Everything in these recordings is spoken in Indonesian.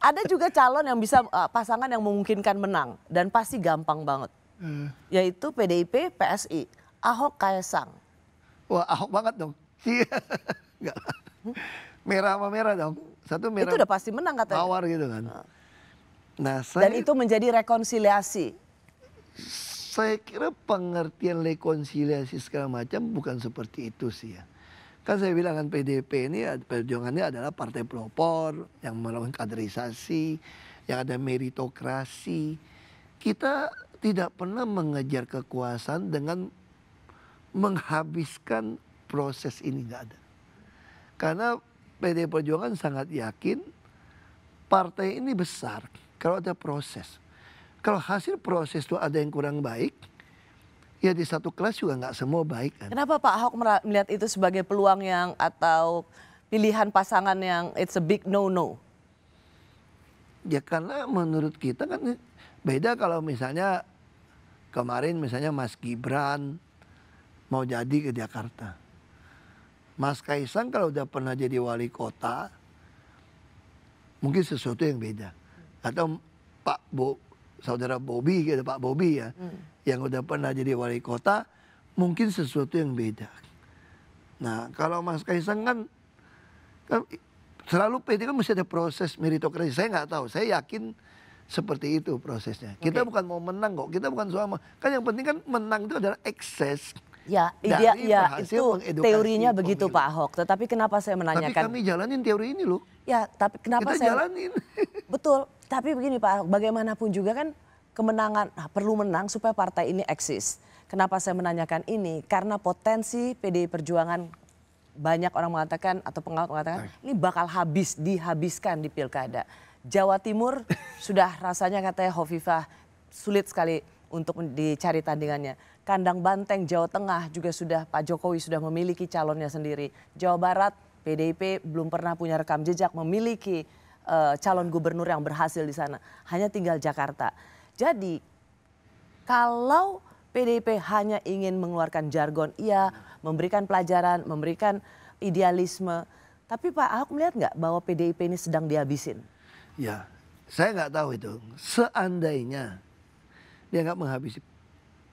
Ada juga calon yang bisa pasangan yang memungkinkan menang dan pasti gampang banget. Yaitu PDIP, PSI, Ahok, Kaesang. Wah, Ahok banget dong. Enggak. Merah sama merah dong. Satu merah. Itu udah pasti menang katanya. Mawar gitu kan. Nah, Dan itu menjadi rekonsiliasi. Saya kira pengertian rekonsiliasi segala macam bukan seperti itu sih ya. Kan saya bilang kan PDIP ini perjuangannya adalah partai pelopor yang melakukan kaderisasi, yang ada meritokrasi. Kita tidak pernah mengejar kekuasaan dengan menghabiskan proses ini, nggak ada. Karena PDI Perjuangan sangat yakin partai ini besar kalau ada proses. Kalau hasil proses itu ada yang kurang baik, ya di satu kelas juga nggak semua baik kan. Kenapa Pak Ahok melihat itu sebagai peluang yang atau pilihan pasangan yang it's a big no-no? Ya karena menurut kita kan beda kalau misalnya kemarin misalnya Mas Gibran mau jadi ke Jakarta. Mas Kaisang kalau udah pernah jadi wali kota, mungkin sesuatu yang beda. Atau saudara Bobi gitu, Pak Bobi ya, yang udah pernah jadi wali kota, mungkin sesuatu yang beda. Nah kalau Mas Kaisang kan selalu PD kan mesti ada proses meritokrasi. Saya nggak tahu, saya yakin seperti itu prosesnya. Kita bukan mau menang kok, kita bukan soal kan yang penting kan menang itu adalah ekses. Ya, itu teorinya begitu Pak Ahok. Tetapi kenapa saya menanyakan? Tapi kami jalanin teori ini loh. Ya, tapi kenapa kita jalanin? Betul. Tapi begini Pak Ahok, bagaimanapun juga kan kemenangan perlu menang supaya partai ini eksis. Kenapa saya menanyakan ini? Karena potensi PDI Perjuangan banyak orang mengatakan atau pengawat mengatakan ini bakal dihabiskan di pilkada. Jawa Timur sudah rasanya katanya Hovifah sulit sekali untuk dicari tandingannya. Kandang Banteng Jawa Tengah juga sudah Pak Jokowi sudah memiliki calonnya sendiri. Jawa Barat PDIP belum pernah punya rekam jejak memiliki calon gubernur yang berhasil di sana. Hanya tinggal Jakarta. Jadi kalau PDIP hanya ingin mengeluarkan jargon, iya memberikan pelajaran, memberikan idealisme. Tapi Pak Ahok melihat nggak bahwa PDIP ini sedang dihabisin? Ya, saya nggak tahu itu. Seandainya dia nggak menghabisi.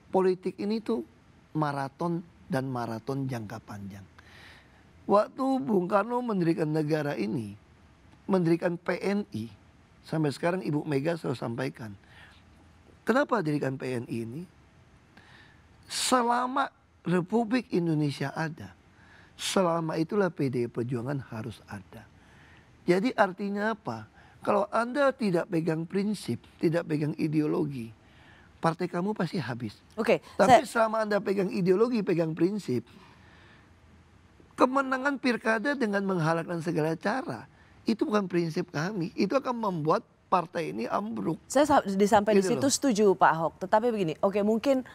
Politik ini tuh maraton dan maraton jangka panjang. Waktu Bung Karno mendirikan negara ini, mendirikan PNI, sampai sekarang Ibu Mega selalu sampaikan. Kenapa dirikan PNI ini? Selama Republik Indonesia ada, selama itulah PDI Perjuangan harus ada. Jadi artinya apa? Kalau Anda tidak pegang prinsip, tidak pegang ideologi, partai kamu pasti habis. Oke. Tapi selama Anda pegang ideologi, pegang prinsip, kemenangan pilkada dengan menghalalkan segala cara, itu bukan prinsip kami. Itu akan membuat partai ini ambruk. Saya sampai di Gitu situ loh. setuju Pak Ahok. Tetapi begini, oke mungkin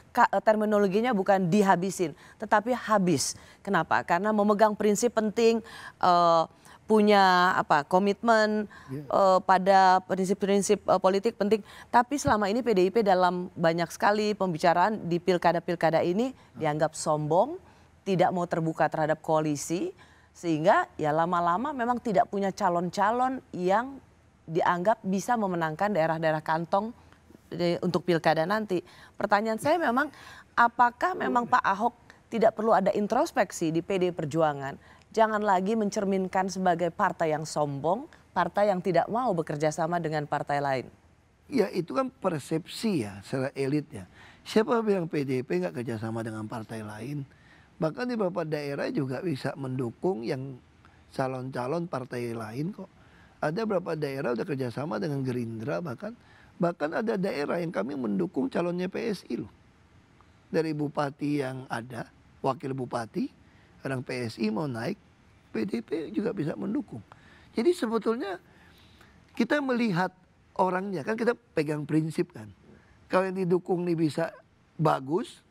terminologinya bukan dihabisin, tetapi habis. Kenapa? Karena memegang prinsip penting, punya komitmen pada prinsip-prinsip politik penting. Tapi selama ini PDIP dalam banyak sekali pembicaraan di pilkada-pilkada ini dianggap sombong, tidak mau terbuka terhadap koalisi, sehingga ya lama-lama memang tidak punya calon-calon yang dianggap bisa memenangkan daerah-daerah kantong untuk pilkada nanti. Pertanyaan saya memang, apakah memang Pak Ahok tidak perlu ada introspeksi di PD Perjuangan? Jangan lagi mencerminkan sebagai partai yang sombong, partai yang tidak mau bekerja sama dengan partai lain. Ya itu kan persepsi ya, secara elit ya. Siapa bilang PDIP nggak kerjasama dengan partai lain? Bahkan di beberapa daerah juga bisa mendukung yang calon-calon partai lain kok. Ada beberapa daerah udah kerjasama dengan Gerindra bahkan ada daerah yang kami mendukung calonnya PSI loh. Dari bupati yang ada, wakil bupati, orang PSI mau naik, PDIP juga bisa mendukung. Jadi sebetulnya kita melihat orangnya, kan kita pegang prinsip kan. Kalau yang didukung nih bisa bagus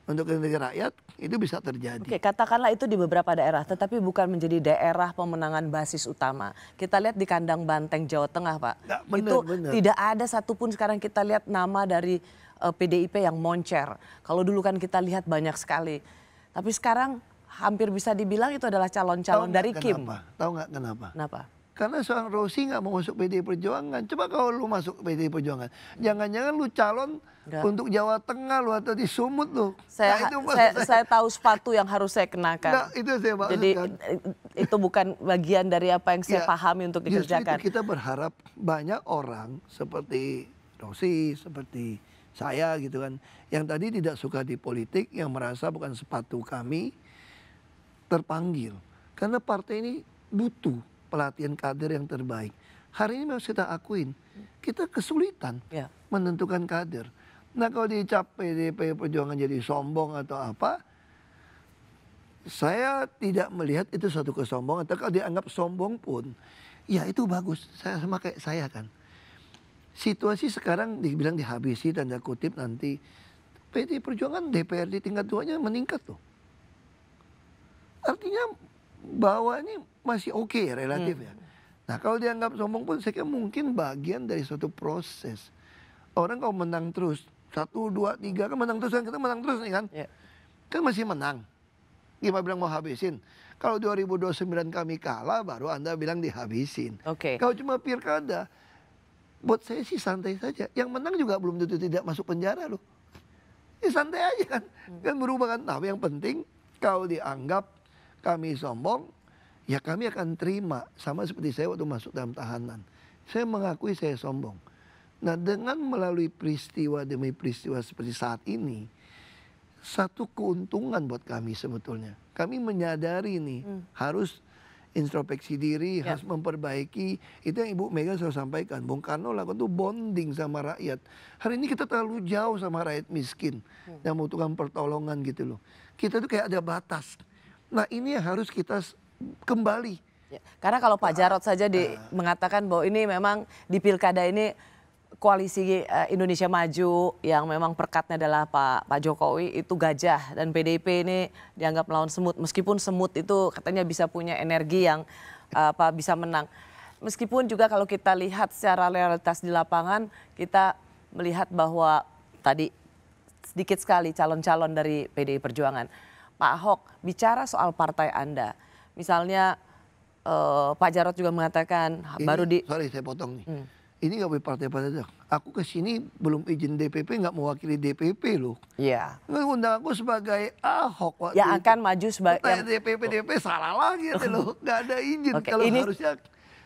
untuk negara rakyat, itu bisa terjadi. Oke, katakanlah itu di beberapa daerah, tetapi bukan menjadi daerah pemenangan basis utama. Kita lihat di Kandang Banteng Jawa Tengah, Pak. Nggak, bener, itu bener. Tidak ada satupun sekarang kita lihat nama dari PDIP yang moncer. Kalau dulu kan kita lihat banyak sekali. Tapi sekarang hampir bisa dibilang itu adalah calon-calon dari Kim. Tahu nggak kenapa? Kenapa? Karena seorang Rosi nggak mau masuk PDI Perjuangan. Coba kalau lu masuk PDI Perjuangan, jangan-jangan lu calon untuk Jawa Tengah lu atau di Sumut lu. Saya tahu sepatu yang harus saya kenakan. Nah, itu saya maksudkan. Jadi itu bukan bagian dari apa yang saya pahami untuk dikerjakan. Itu kita berharap banyak orang seperti Rosi, seperti saya gitu kan, yang tadi tidak suka di politik, yang merasa bukan sepatu kami, terpanggil. Karena partai ini butuh pelatihan kader yang terbaik. Hari ini harus kita akuin, kita kesulitan menentukan kader. Nah kalau dicap PDIP Perjuangan jadi sombong atau apa, saya tidak melihat itu suatu kesombongan. Atau kalau dianggap sombong pun, ya itu bagus. Saya sama kayak saya kan. Situasi sekarang dibilang dihabisi, tanda kutip nanti. PDI Perjuangan DPRD tingkat 2-nya meningkat loh. Artinya bahwa ini masih oke relatif ya. Nah kalau dianggap sombong pun saya kira mungkin bagian dari suatu proses. Orang kalau menang terus, 1, 2, 3 kan menang terus kan, kita menang terus nih kan. Kan masih menang. Gimana bilang mau habisin. Kalau 2029 kami kalah baru Anda bilang dihabisin. Kalau cuma pilkada, buat saya sih santai saja. Yang menang juga belum tentu tidak masuk penjara loh. Ya santai aja kan. Kan berubah kan. Nah yang penting kalau dianggap kami sombong, ya kami akan terima. Sama seperti saya waktu masuk dalam tahanan. Saya mengakui saya sombong. Nah dengan melalui peristiwa demi peristiwa seperti saat ini, satu keuntungan buat kami sebetulnya. Kami menyadari nih, harus introspeksi diri, harus memperbaiki. Itu yang Ibu Mega selalu sampaikan. Bung Karno lakukan itu bonding sama rakyat. Hari ini kita terlalu jauh sama rakyat miskin. Yang membutuhkan pertolongan gitu loh. Kita tuh kayak ada batas. Nah ini yang harus kita kembali. Karena kalau Pak Jarod saja mengatakan bahwa ini memang di pilkada ini koalisi Indonesia Maju yang memang perkatnya adalah Pak Jokowi itu gajah. Dan PDIP ini dianggap melawan semut. Meskipun semut itu katanya bisa punya energi yang bisa menang. Meskipun juga kalau kita lihat secara realitas di lapangan, kita melihat bahwa tadi sedikit sekali calon-calon dari PDI Perjuangan. Pak Ahok, bicara soal partai Anda, misalnya Pak Jarod juga mengatakan ini, sorry saya potong nih. Ini nggak boleh partai-partai. Aku kesini belum izin DPP, nggak mewakili DPP loh. Iya. Undang aku sebagai Ahok. Yang akan maju sebagai DPP salah lagi gitu loh. Nggak ada izin. Kalau harusnya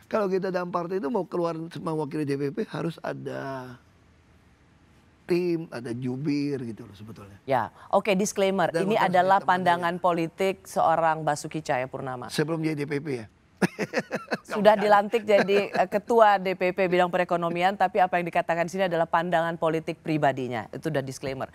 kalau kita dalam partai itu mau keluar mewakili DPP harus ada tim, ada jubir gitu loh sebetulnya. Ya, oke, disclaimer. Ini adalah pandangan politik seorang Basuki Cahayapurnama. Sebelum jadi DPP ya. Sudah dilantik jadi ketua DPP bidang perekonomian, tapi apa yang dikatakan di sini adalah pandangan politik pribadinya. Itu udah disclaimer.